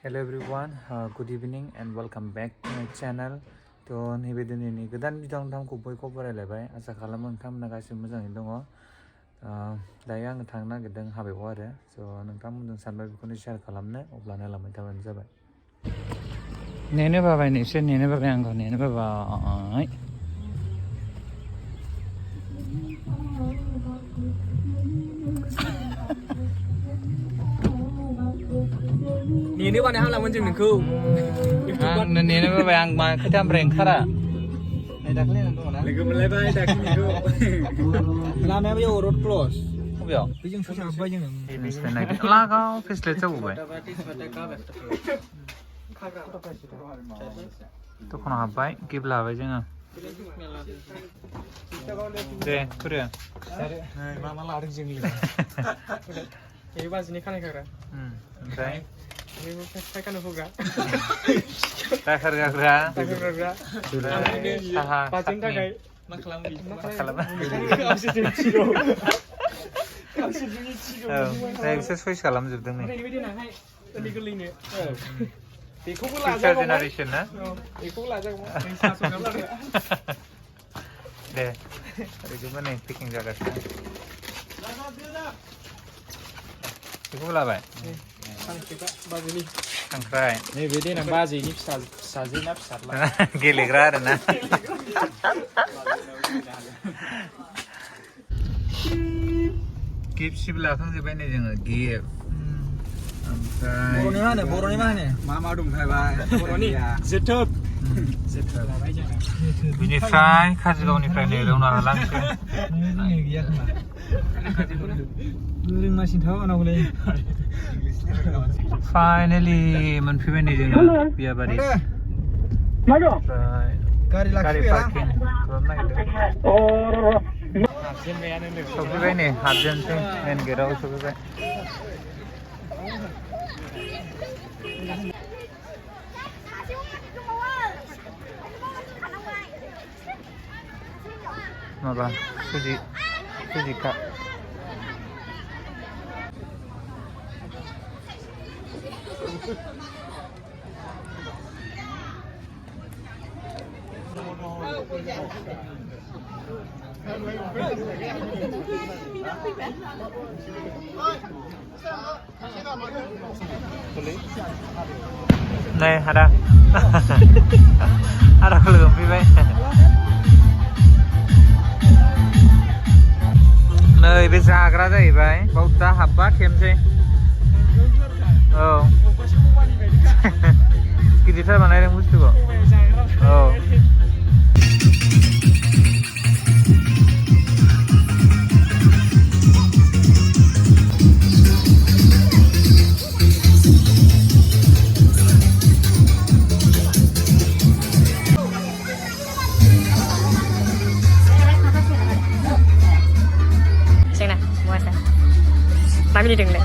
Hello everyone, good evening and welcome back to my channel. To nैबे दिनैनि गोदान video नोंथांमोनखौ बयखौ बरायलायबाय आसा खालामो नोंथांमोना गासिबो मोजाङैनो दङ। दायो आङो थांनो नागिरदों हाबायाव आरो नोंथांमोनजों सानबाय बेखौनो शेयार खालामनो अब्लानो लांबाय थाबानो जाबाय। नेनो बाबाय नोंसोर नेनो बाबाय आंखौ नेनो बाबाय। नेनो बानाय हालामोन जों नोंखौ आंनो नेनो बाबाय आं मा खोथानिफ्राय ओंखारा नै दाख्लै दङ ना लोगो मोनलायबाय दाख्लैनिखौ लामाया बेयाव रड क्लस बबेयाव बेजों ससे हाबबाय जोङो बिजनेसमेन नागिर लागाव फेसलेट जाबावबाय दखानाव हाबबाय गिफ्ट लाबाय जोङो दे फोरों मा मा लादों जोंलाय बे बाजिनि खानाय खाग्रा ओमफ्राय फायखाना होग्रा दाखोर गाग्रा साहा बाजिनि थाखाय मा खालामो बिसोर सयस खालामजोबदों नै उन्दै गोरलैनो बेखौबो फिउचार जेनारेसन ना बेखौबो लाजागौमोन दे ओरैजोंबो नै पेकिं जागासिनो बेखौबो लाबाय खांख्राय नैबे देनां बाजैनि फिसाजो ना फिसाज्ला गेलेग्रा आरोना गिफ्ट सिफ्ट लाखांजोब्बाय नै जोङो गिफ्ट ओमफ्राय बर'नि मा होनो मा दंखायबाय बर'नि जोथोब बिनिफ्राय काजलगावनिफ्राय नै रौना हालांसो गैया खोमा रोंमासिन थाबावनांगौलै फाइनेलि मोनफैबाय नै जोङो बियाबारि गारि पार्किं खालामनो नागिरदों सफैबाय नै हाबजेनसै मेन गेटआव सफैबाय माबा सुजिखा नै आदा आदाखौ लोगो मोनफैबाय नै बे जाग्रा जाहैबाय बाव दा हाबबा खेमसै औ गिदिरथार बानायदों बुस्थुखौ औ Kami đi đừng này.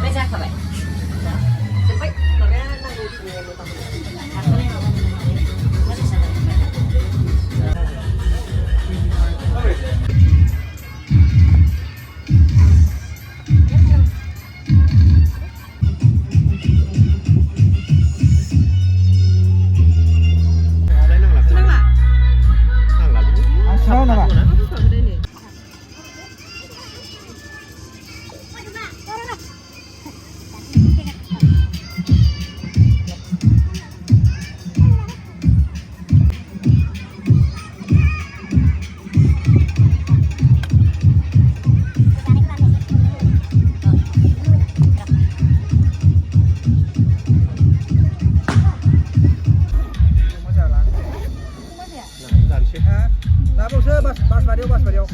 Bas Mario.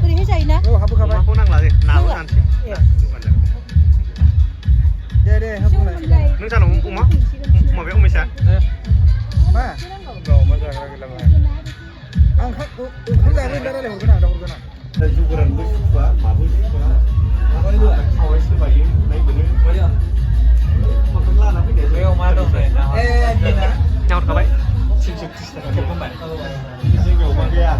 Beriให้ใจนะ Habu kabar. Aku nang lagi, nang nanti. Deh, habu lagi. Nung sana umma, umma be umma sah. Ma. Gak mau jaga lagi lama. Angkat, lagi dari leher kena. Jukuran bus juga, mabus juga. Apa itu? Awal sebagai naik bener. Makan lah, tapi dia. Leo Mado này Gina. Nyaut kabar. Sip. Kembali. Sini jauh banget ya.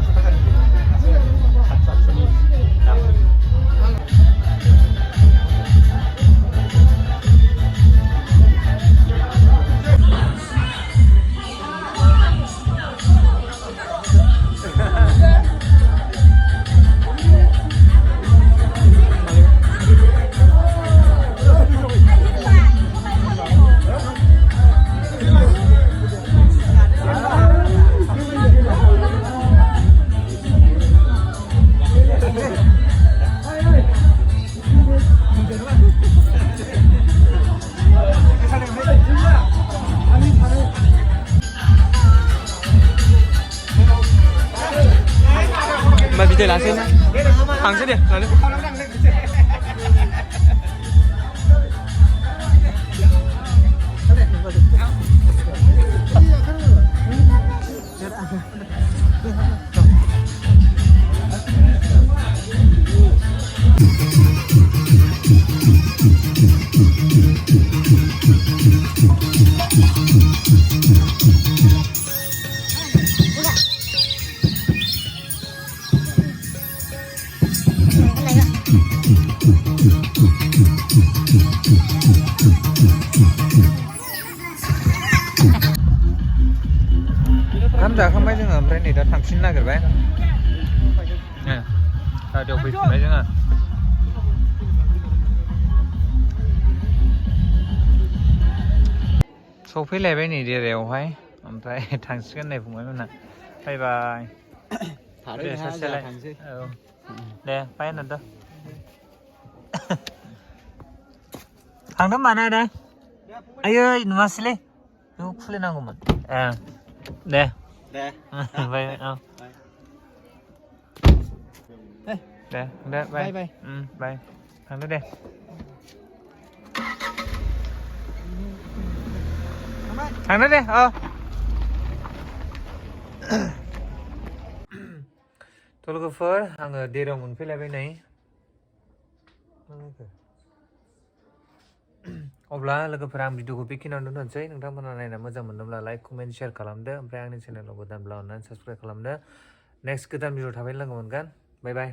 लासैनो थांसै दे लानो ओंखाम जाखांबाय जोङो ओमफ्राय नै दा थांफिननो नागिरबाय गारियाव फैफिनबाय जोङो सफैलायबाय नै देरायावहाय ओमफ्राय थांसिगोन नै फंबायमोनहा बाय बाय दे सासेयालाय औ दे बाय होनदो थांदों माना दा आयै नुवासैलै बेखौ खुलिनांगौमोन दे बाय औ दे बाय बाय थांदो दे थांदो दे थ' लोगोफोर आङो देराव मोनफैलायबाय नै अब्ला लोगोफोरा आं भिडिअखौ बेखिनियावनो दोनसै नोंथांमोना नायना मोजां मोनदोंब्ला लाइक कमेन्ट शेयार खालामदो ओमफ्राय आंनि चेनेलाव गोदानब्ला अननानै साबसक्राइब खालामदो नेक्स्ट गोदान भिडिअ थाबैनो लोगो मोनगोन बाय बाय